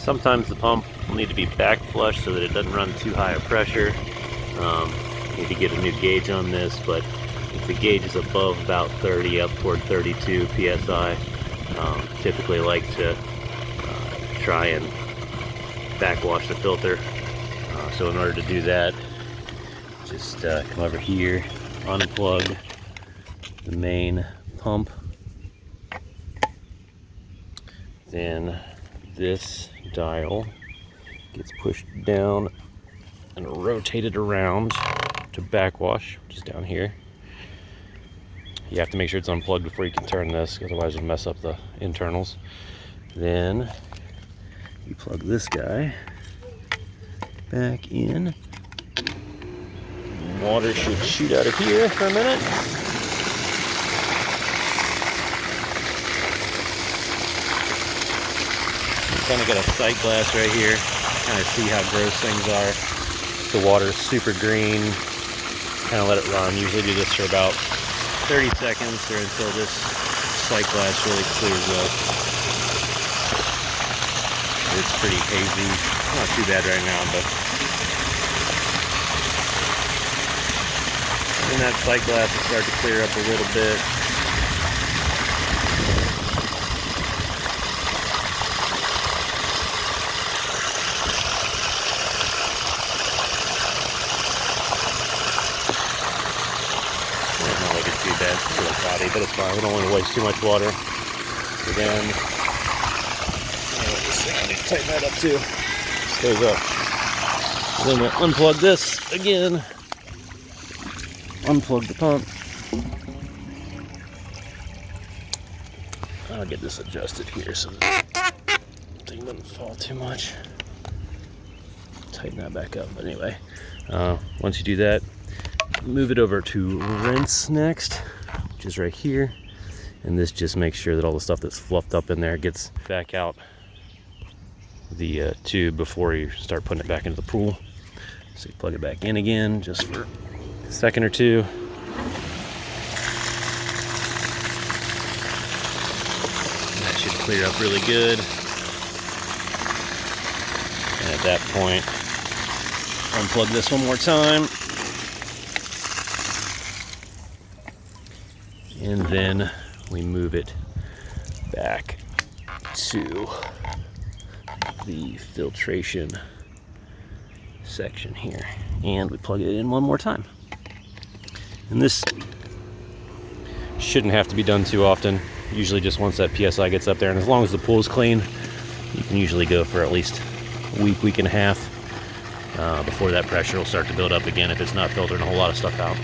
Sometimes the pump will need to be back flush so that it doesn't run too high a pressure. Need to get a new gauge on this, but if the gauge is above about 30 up toward 32 psi, typically like to try and backwash the filter. So in order to do that, just come over here, unplug the main pump, then this dial gets pushed down and rotated around to backwash, which is down here. You have to make sure it's unplugged before you can turn this, otherwise it'll mess up the internals. Then you plug this guy back in. Water should shoot out of here for a minute. Kind of got a sight glass right here, kind of see how gross things are. The water's super green, kind of let it run. Usually do this for about 30 seconds or until this sight glass really clears up. It's pretty hazy, not too bad right now, but when that sight glass will start to clear up a little bit. Too bad, it's a little cloudy, but it's fine. We don't want to waste too much water. So then, this thing, I need to tighten that up too. Stays up. So then we'll unplug this again. Unplug the pump. I'll get this adjusted here so that the thing doesn't fall too much. Tighten that back up. But anyway, once you do that, move it over to rinse next, which is right here, and this just makes sure that all the stuff that's fluffed up in there gets back out the tube before you start putting it back into the pool. So you plug it back in again just for a second or two. That should clear up really good, and at that point unplug this one more time. And then we move it back to the filtration section here. And we plug it in one more time. And this shouldn't have to be done too often. Usually just once that PSI gets up there. And as long as the pool's clean, you can usually go for at least a week, week and a half before that pressure will start to build up again if it's not filtering a whole lot of stuff out.